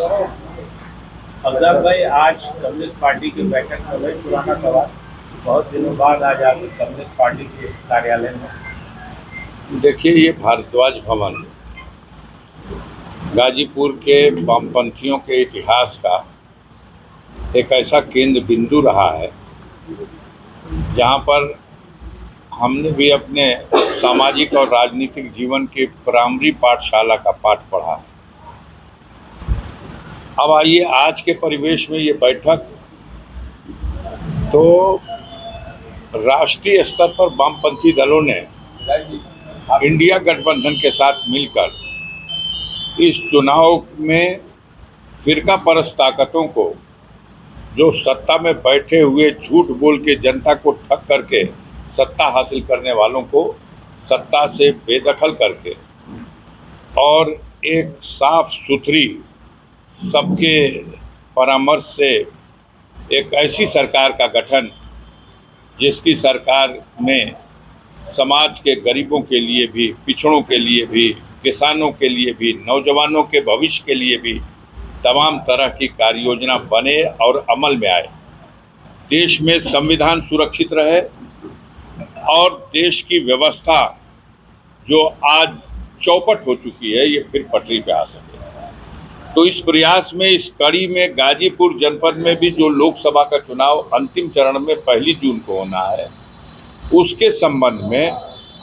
अफजल भाई, आज communist party की बैठक में वही पुराना सवाल, बहुत दिनों बाद आज आप कम्युनिस्ट पार्टी के कार्यालय में। देखिए, ये भारद्वाज भवन गाजीपुर के वामपंथियों के इतिहास का एक ऐसा केंद्र बिंदु रहा है जहाँ पर हमने भी अपने सामाजिक और राजनीतिक जीवन की प्राइमरी पाठशाला का पाठ पढ़ा है। अब आइए, आज के परिवेश में ये बैठक तो राष्ट्रीय स्तर पर वामपंथी दलों ने इंडिया गठबंधन के साथ मिलकर इस चुनाव में फिरका परस्त ताकतों को, जो सत्ता में बैठे हुए झूठ बोल के जनता को ठग करके सत्ता हासिल करने वालों को सत्ता से बेदखल करके और एक साफ सुथरी सबके परामर्श से एक ऐसी सरकार का गठन जिसकी सरकार में समाज के गरीबों के लिए भी, पिछड़ों के लिए भी, किसानों के लिए भी, नौजवानों के भविष्य के लिए भी तमाम तरह की कार्य योजना बने और अमल में आए, देश में संविधान सुरक्षित रहे और देश की व्यवस्था जो आज चौपट हो चुकी है ये फिर पटरी पे आ सके। तो इस प्रयास में, इस कड़ी में गाजीपुर जनपद में भी जो लोकसभा का चुनाव अंतिम चरण में 1 जून को होना है, उसके संबंध में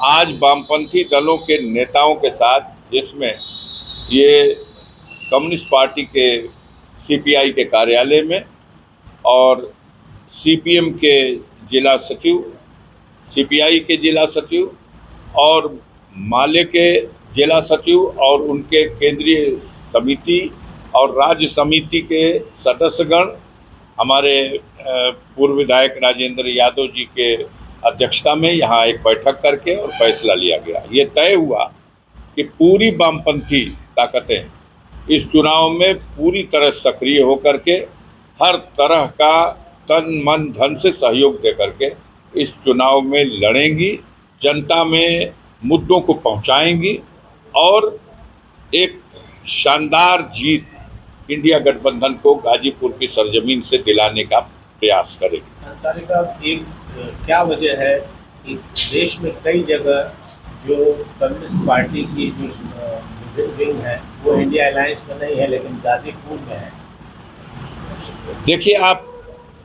आज वामपंथी दलों के नेताओं के साथ, जिसमें ये कम्युनिस्ट पार्टी के सीपीआई के कार्यालय में और सीपीएम के जिला सचिव, सीपीआई के जिला सचिव और माले के जिला सचिव और उनके केंद्रीय समिति और राज्य समिति के सदस्यगण, हमारे पूर्व विधायक राजेंद्र यादव जी के अध्यक्षता में यहाँ एक बैठक करके और फैसला लिया गया। ये तय हुआ कि पूरी वामपंथी ताकतें इस चुनाव में पूरी तरह सक्रिय होकर के हर तरह का तन मन धन से सहयोग दे करके इस चुनाव में लड़ेंगी, जनता में मुद्दों को पहुंचाएंगी और एक शानदार जीत इंडिया गठबंधन को गाजीपुर की सरजमीन से दिलाने का प्रयास करेंगे। अंसारी साहब, एक क्या वजह है कि देश में कई जगह जो कम्युनिस्ट पार्टी की जो विंग है वो इंडिया अलायंस में नहीं है लेकिन गाजीपुर में है? देखिए, आप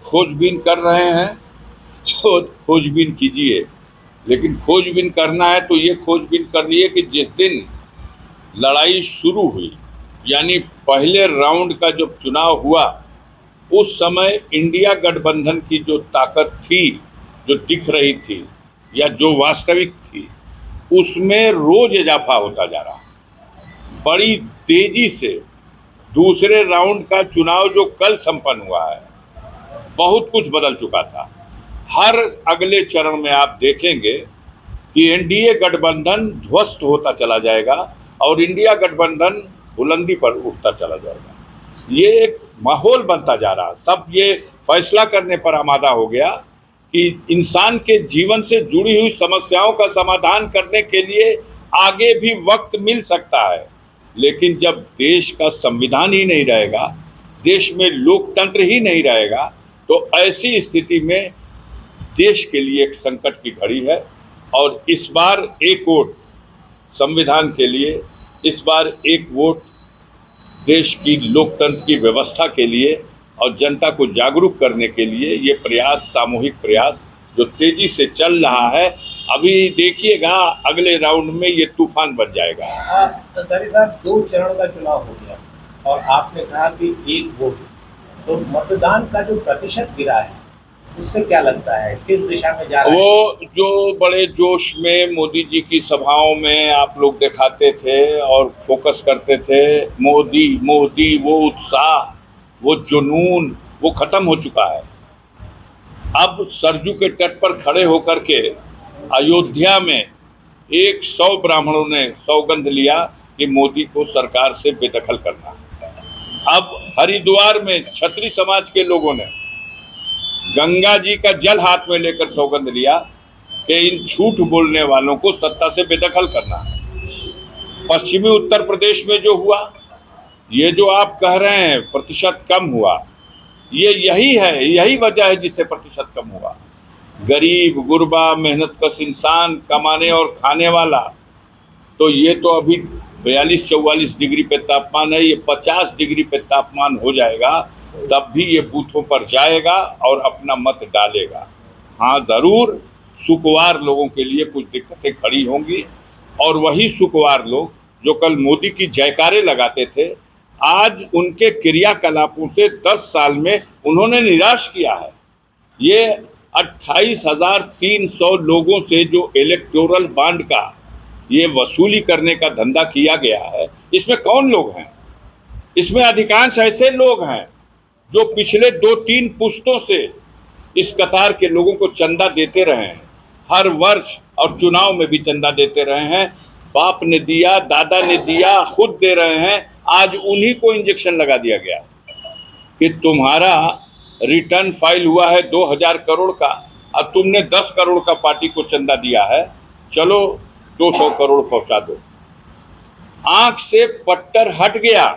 खोजबीन कर रहे हैं तो खोजबीन कीजिए, लेकिन खोजबीन करना है तो ये खोजबीन करनी है कि जिस दिन लड़ाई शुरू हुई, यानी पहले राउंड का जब चुनाव हुआ, उस समय इंडिया गठबंधन की जो ताकत थी, जो दिख रही थी या जो वास्तविक थी, उसमें रोज इजाफा होता जा रहा। बड़ी तेजी से दूसरे राउंड का चुनाव जो कल संपन्न हुआ है, बहुत कुछ बदल चुका था। हर अगले चरण में आप देखेंगे कि एनडीए गठबंधन ध्वस्त होता चला जाएगा और इंडिया गठबंधन बुलंदी पर उठता चला जाएगा। ये एक माहौल बनता जा रहा। सब ये फैसला करने पर आमादा हो गया कि इंसान के जीवन से जुड़ी हुई समस्याओं का समाधान करने के लिए आगे भी वक्त मिल सकता है, लेकिन जब देश का संविधान ही नहीं रहेगा, देश में लोकतंत्र ही नहीं रहेगा, तो ऐसी स्थिति में देश के लिए एक संकट की घड़ी है। और इस बार एक वोट संविधान के लिए, इस बार एक वोट देश की लोकतंत्र की व्यवस्था के लिए और जनता को जागरूक करने के लिए ये प्रयास, सामूहिक प्रयास जो तेजी से चल रहा है, अभी देखिएगा अगले राउंड में ये तूफान बन जाएगा। अंसारी साहब, 2 चरण का चुनाव हो गया और आपने कहा कि एक वोट, तो मतदान का जो प्रतिशत गिरा है उससे क्या लगता है, किस दिशा में जा रहा है? वो जो बड़े जोश में मोदी जी की सभाओं में आप लोग दिखाते थे और फोकस करते थे, मोदी मोदी, वो उत्साह, वो जुनून, वो खत्म हो चुका है। अब सरजू के तट पर खड़े होकर के अयोध्या में 100 ब्राह्मणों ने सौगंध लिया कि मोदी को सरकार से बेदखल करना है। अब हरिद्वार में क्षत्रिय समाज के लोगों ने गंगा जी का जल हाथ में लेकर सौगंध लिया कि इन झूठ बोलने वालों को सत्ता से बेदखल करना है। पश्चिमी उत्तर प्रदेश में जो हुआ, ये जो आप कह रहे हैं प्रतिशत कम हुआ, ये यही वजह है जिससे प्रतिशत कम हुआ। गरीब गुरबा मेहनत कश इंसान कमाने और खाने वाला, तो ये तो अभी 42-44 डिग्री पे तापमान है, ये 50 डिग्री पे तापमान हो जाएगा तब भी ये बूथों पर जाएगा और अपना मत डालेगा। हाँ ज़रूर सुकुवार लोगों के लिए कुछ दिक्कतें खड़ी होंगी, और वही सुकुवार लोग जो कल मोदी की जयकारे लगाते थे, आज उनके क्रियाकलापों से 10 साल में उन्होंने निराश किया है। ये 28,300 लोगों से जो इलेक्टोरल बॉन्ड का ये वसूली करने का धंधा किया गया है, इसमें कौन लोग हैं? इसमें अधिकांश ऐसे लोग हैं जो पिछले 2-3 पुश्तों से इस कतार के लोगों को चंदा देते रहे हैं, हर वर्ष, और चुनाव में भी चंदा देते रहे हैं। बाप ने दिया, दादा ने दिया, खुद दे रहे हैं। आज उन्हीं को इंजेक्शन लगा दिया गया कि तुम्हारा रिटर्न फाइल हुआ है 2000 करोड़ का, अब तुमने 10 करोड़ का पार्टी को चंदा दिया है, चलो 200 करोड़ पहुंचा दो। आंख से पट्टर हट गया,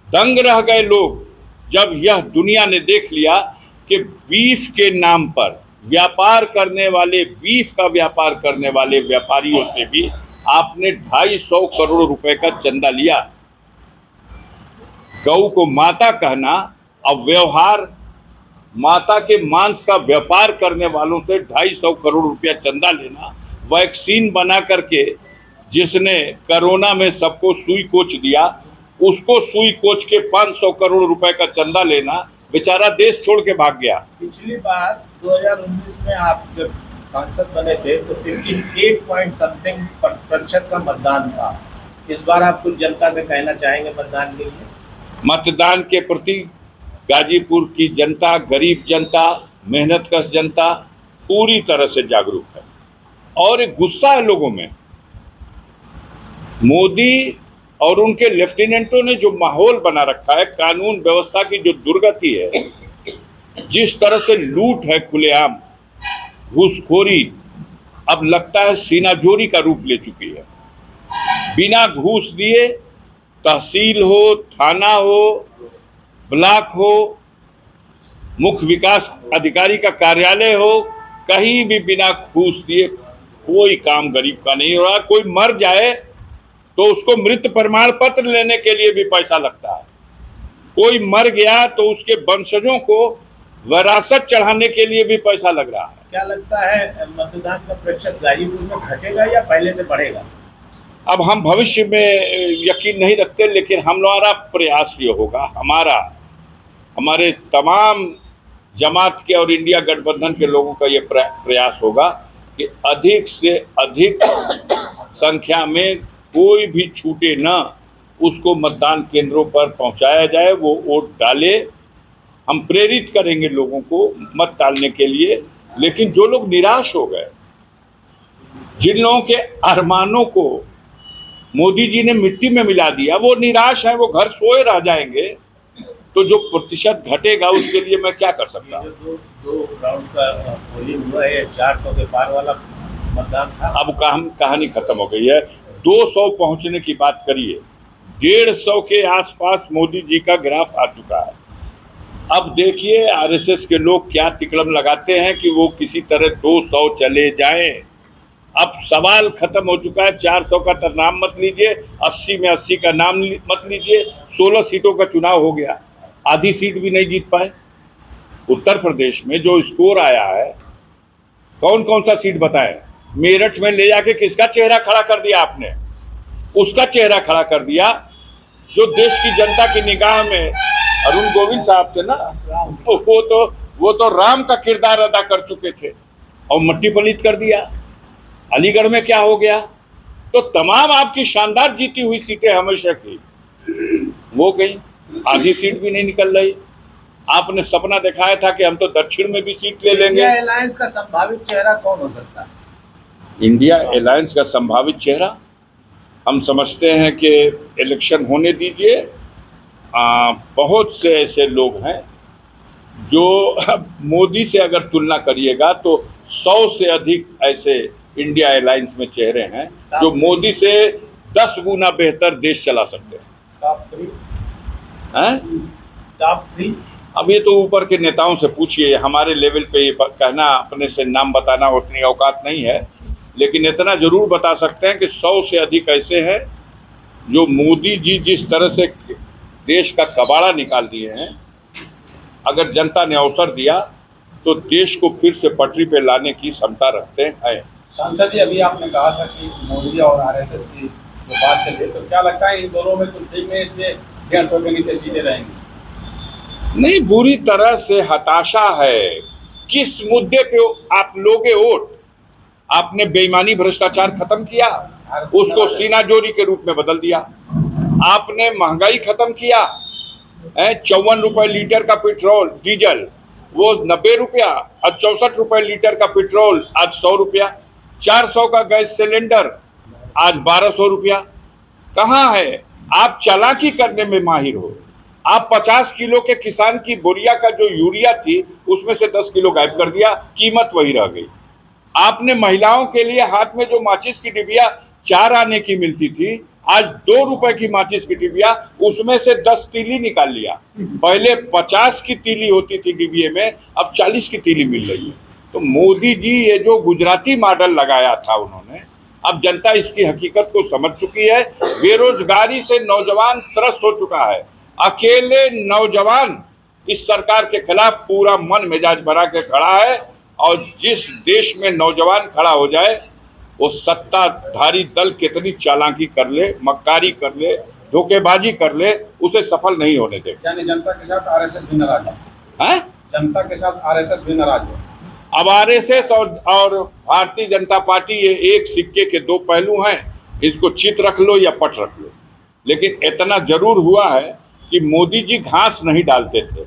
दंग रह गए लोग जब यह दुनिया ने देख लिया कि बीफ के नाम पर व्यापार करने वाले, बीफ का व्यापार करने वाले व्यापारियों से भी आपने 250 करोड़ रुपए का चंदा लिया। गऊ को माता कहना, अब व्यवहार माता के मांस का व्यापार करने वालों से 250 करोड़ रुपया चंदा लेना, वैक्सीन बना करके जिसने कोरोना में सबको सुई कोच दिया, उसको सुई कोच के 500 करोड़ रुपए का चंदा लेना, बेचारा देश छोड़ के भाग गया। पिछली बार 2019 में आप जब सांसद बने थे तो 58 पॉइंट समथिंग प्रतिशत का मतदान था। इस बार आप कुछ जनता से कहना चाहेंगे मतदान के लिए? मतदान के प्रति गाजीपुर की जनता, गरीब जनता, मेहनतकश जनता पूरी तरह से जागरूक है, और एक गुस्सा है लोगों में। मोदी और उनके लेफ्टिनेंटों ने जो माहौल बना रखा है, कानून व्यवस्था की जो दुर्गति है, जिस तरह से लूट है खुलेआम, घूसखोरी अब लगता है सीनाजोरी का रूप ले चुकी है। बिना घूस दिए तहसील हो, थाना हो, ब्लॉक हो, मुख्य विकास अधिकारी का कार्यालय हो, कहीं भी बिना घूस दिए कोई काम गरीब का नहीं हो रहा। कोई मर जाए तो उसको मृत प्रमाण पत्र लेने के लिए भी पैसा लगता है। कोई मर गया तो उसके वंशजों को विरासत चढ़ाने के लिए भी पैसा लग रहा है। क्या लगता है मतदान का प्रतिशत गाजीपुर में घटेगा या पहले से बढ़ेगा? अब हम भविष्य में यकीन नहीं रखते, लेकिन हमारा प्रयास ये होगा, हमारे तमाम जमात के और इंडिया गठबंधन के लोगों का ये प्रयास होगा कि अधिक से अधिक संख्या में कोई भी छूटे ना, उसको मतदान केंद्रों पर पहुंचाया जाए, वो वोट डाले। हम प्रेरित करेंगे लोगों को मत डालने के लिए। लेकिन जो लोग निराश हो गए, जिन लोगों के अरमानों को मोदी जी ने मिट्टी में मिला दिया, वो निराश हैं, वो घर सोए रह जाएंगे। तो जो प्रतिशत घटेगा उसके लिए मैं क्या कर सकता हूँ? दो राउंड का पोलिंग हुआ है, 400 के पार वाला मतदान था। अब कहानी खत्म हो गई है। 200 पहुंचने की बात करिए, 150 के आसपास मोदी जी का ग्राफ आ चुका है। अब देखिए आरएसएस के लोग क्या तिकड़म लगाते हैं कि वो किसी तरह 200 चले जाएं। अब सवाल खत्म हो चुका है। 400 का तो नाम मत लीजिए, 80 में 80 का नाम मत लीजिए। 16 सीटों का चुनाव हो गया, आधी सीट भी नहीं जीत पाए। उत्तर प्रदेश में जो स्कोर आया है, कौन कौन सा सीट बताएं? मेरठ में ले जाके किसका चेहरा खड़ा कर दिया आपने? उसका चेहरा खड़ा कर दिया जो देश की जनता की निगाह में अरुण गोविंद साहब थे ना, वो तो राम का किरदार अदा कर चुके थे, और मट्टी पलीत कर दिया। अलीगढ़ में क्या हो गया? तो तमाम आपकी शानदार जीती हुई सीटें हमेशा की वो गई, आधी सीट भी नहीं निकल रही। आपने सपना दिखाया था कि हम तो दक्षिण में भी सीट ले लेंगे। इंडिया अलायंस का संभावित चेहरा कौन हो सकता है? इंडिया अलायंस का संभावित चेहरा हम समझते हैं कि इलेक्शन होने दीजिए। बहुत से ऐसे लोग हैं जो मोदी से अगर तुलना करिएगा तो 100 से अधिक ऐसे इंडिया अलायंस में चेहरे हैं जो मोदी से 10 गुना बेहतर देश चला सकते हैं। हैं? टॉप 3। अब ये तो ऊपर के नेताओं से पूछिए, हमारे लेवल पे ये कहना, अपने से नाम बताना उतनी औकात नहीं है। लेकिन इतना जरूर बता सकते हैं कि 100 से अधिक ऐसे हैं जो मोदी जी जिस तरह से देश का कबाड़ा निकाल दिए हैं, अगर जनता ने अवसर दिया तो देश को फिर से पटरी पे लाने की क्षमता रखते हैं। सांसद जी, अभी आपने कहा था कि मोदी और आरएसएस की जो बात चल रही, तो क्या लगता है इन दोनों में कुछ ठीक नहीं, इसलिए 150 के नीचे सीधे रहेंगे? नहीं, बुरी तरह से हताशा है। किस मुद्दे पे आप लोगे वोट? आपने बेईमानी भ्रष्टाचार खत्म किया, उसको सीना जोरी के रूप में बदल दिया। आपने महंगाई खत्म किया, 54 रुपए लीटर का पेट्रोल डीजल वो 90 रुपया, और 64 रुपए लीटर का पेट्रोल आज 100 रुपया, 400 का गैस सिलेंडर आज 1200 रुपया। कहाँ है? आप चालाकी करने में माहिर हो। आप 50 किलो के किसान की बोरिया का जो यूरिया थी उसमें से 10 किलो गायब कर दिया, कीमत वही रह गई। आपने महिलाओं के लिए हाथ में जो माचिस की डिबिया 4 आने की मिलती थी, आज 2 रुपए की माचिस की डिबिया, उसमें से 10 तीली निकाल लिया। पहले 50 की तीली होती थी डिबिये में, अब 40 की तीली मिल रही है। तो मोदी जी ये जो गुजराती मॉडल लगाया था उन्होंने, अब जनता इसकी हकीकत को समझ चुकी है। बेरोजगारी से नौजवान त्रस्त हो चुका है। अकेले नौजवान इस सरकार के खिलाफ पूरा मन मिजाज बना के खड़ा है, और जिस देश में नौजवान खड़ा हो जाए, वो सत्ताधारी दल कितनी चालाकी कर ले, मक्कारी कर ले, धोखेबाजी कर ले, उसे सफल नहीं होने देगा। यानी जनता के साथ आरएसएस भी नाराज है? जनता के साथ आरएसएस भी नाराज है। अब आरएसएस और भारतीय जनता पार्टी ये एक सिक्के के दो पहलू हैं। इसको चित रख लो या पट रख लो। लेकिन इतना जरूर हुआ है कि मोदी जी घास नहीं डालते थे,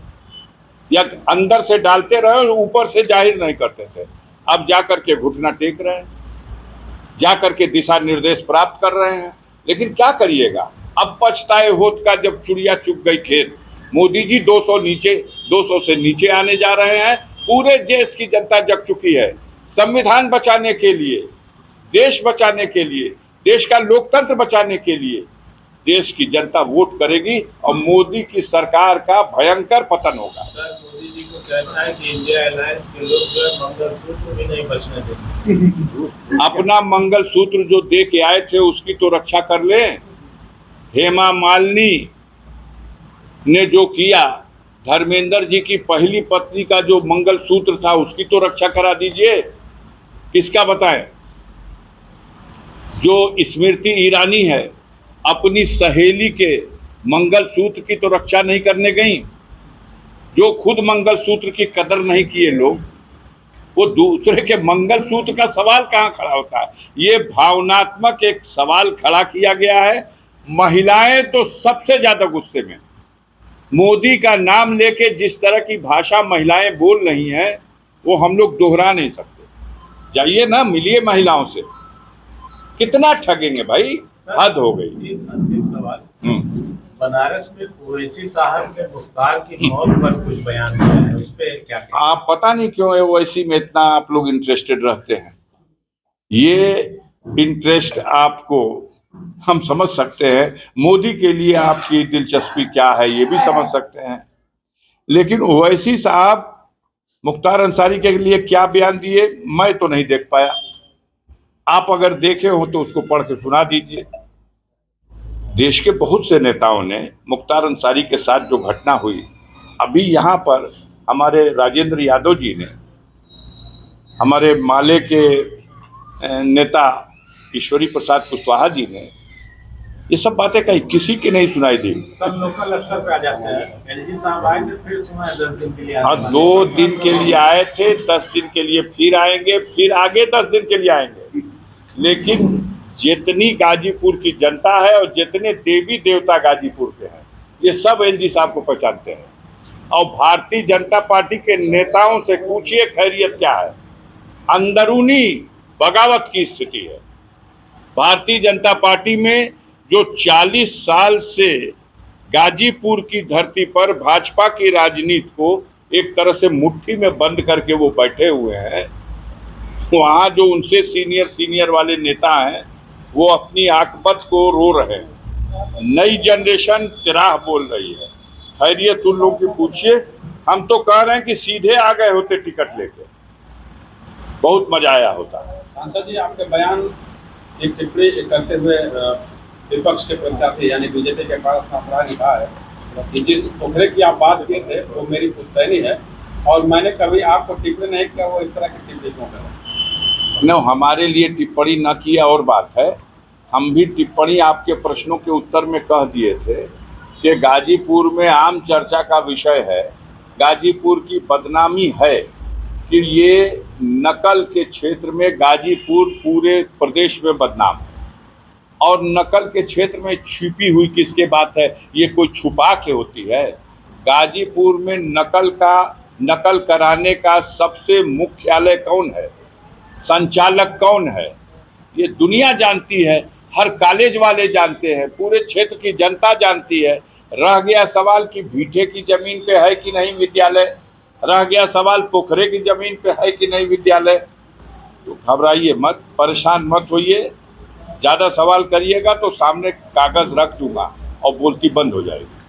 या अंदर से डालते रहे, ऊपर से जाहिर नहीं करते थे। अब जाकर के घुटना टेक रहे हैं, जाकर के दिशा निर्देश प्राप्त कर रहे हैं। लेकिन क्या करिएगा, अब पछताए होत का जब चुड़िया चुग गई खेत। मोदी जी 200 से नीचे आने जा रहे हैं। पूरे देश की जनता जग चुकी है। संविधान बचाने के लिए, देश बचाने के लिए, देश का लोकतंत्र बचाने के लिए देश की जनता वोट करेगी, और मोदी की सरकार का भयंकर पतन होगा। सर, मोदी जी को कहना है कि इंडिया अलायंस के लोग जो है मंगलसूत्र भी नहीं बचने देंगे। अपना मंगलसूत्र जो दे के आए थे उसकी तो रक्षा कर ले। हेमा मालिनी ने जो किया, धर्मेंद्र जी की पहली पत्नी का जो मंगलसूत्र था उसकी तो रक्षा करा दीजिए। किसका बताएं? जो स्मृति ईरानी है, अपनी सहेली के मंगलसूत्र की तो रक्षा नहीं करने गई। जो खुद मंगलसूत्र की कदर नहीं किए लोग, वो दूसरे के मंगलसूत्र का सवाल कहाँ खड़ा होता है? ये भावनात्मक एक सवाल खड़ा किया गया है। महिलाएं तो सबसे ज्यादा गुस्से में। मोदी का नाम लेके जिस तरह की भाषा महिलाएं बोल रही हैं, वो हम लोग दोहरा नहीं सकते। जाइए ना, मिलिए महिलाओं से। कितना ठगेंगे भाई, हद हो गई। एक अंतिम सवाल, बनारस में ओवैसी साहब ने मुख्तार की मौत पर कुछ बयान दिया है, उस पर क्या कहते हैं? आप पता नहीं क्यों ओवैसी में इतना आप लोग इंटरेस्टेड रहते हैं। ये इंटरेस्ट आपको हम समझ सकते हैं। मोदी के लिए आपकी दिलचस्पी क्या है ये भी समझ सकते हैं। लेकिन ओवैसी साहब मुख्तार अंसारी के लिए क्या बयान दिए, मैं तो नहीं देख पाया। आप अगर देखे हो तो उसको पढ़ के सुना दीजिए। देश के बहुत से नेताओं ने मुख्तार अंसारी के साथ जो घटना हुई, अभी यहाँ पर हमारे राजेंद्र यादव जी ने, हमारे माले के नेता ईश्वरी प्रसाद कुशवाहा जी ने ये सब बातें कही, किसी की नहीं सुनाई दी। सब लोकल स्तर पे आ जाते हैं। एलजी साहब आए थे, फिर सुना है 10 दिन के लिए। हाँ, 2 दिन के लिए आए थे, 10 दिन के लिए फिर आएंगे, फिर आगे 10 दिन के लिए आएंगे। लेकिन जितनी गाजीपुर की जनता है और जितने देवी देवता गाजीपुर के हैं, ये सब एलजी साहब को पहचानते हैं। और भारतीय जनता पार्टी के नेताओं से पूछिए खैरियत क्या है। अंदरूनी बगावत की स्थिति है भारतीय जनता पार्टी में। जो 40 साल से गाजीपुर की धरती पर भाजपा की राजनीति को एक तरह से मुट्ठी में बंद करके वो बैठे हुए हैं, वहाँ जो उनसे सीनियर वाले नेता हैं वो अपनी आकबत को रो रहे हैं। नई जनरेशन तिराह बोल रही है। खैरियत उन लोगों की पूछिए। हम तो कह रहे हैं कि सीधे आ गए होते टिकट लेके, बहुत मजा आया होता। सांसद जी, आपके बयान एक टिप्पणी करते हुए विपक्ष के प्रत्याशी यानी बीजेपी के पास सांसद ने कहा है कि जिस पोखरे की आप बात किए थे वो मेरी पुश्तैनी है और मैंने कभी आपको टिप्पणी नहीं किया, वो इस तरह की टिप्पणी क्यों कर रहे हैं? न, हमारे लिए टिप्पणी न किया और बात है। हम भी टिप्पणी आपके प्रश्नों के उत्तर में कह दिए थे कि गाजीपुर में आम चर्चा का विषय है, गाजीपुर की बदनामी है कि ये नकल के क्षेत्र में गाजीपुर पूरे प्रदेश में बदनाम है। और नकल के क्षेत्र में छिपी हुई किसके बात है? ये कोई छुपा के होती है? गाजीपुर में नकल कराने का सबसे मुख्यालय कौन है, संचालक कौन है, ये दुनिया जानती है, हर कॉलेज वाले जानते हैं, पूरे क्षेत्र की जनता जानती है। रह गया सवाल कि भीटे की जमीन पे है कि नहीं विद्यालय, रह गया सवाल पोखरे की जमीन पे है कि नहीं विद्यालय। तो घबराइए मत, परेशान मत होइए, ज़्यादा सवाल करिएगा तो सामने कागज रख दूंगा और बोलती बंद हो जाएगी।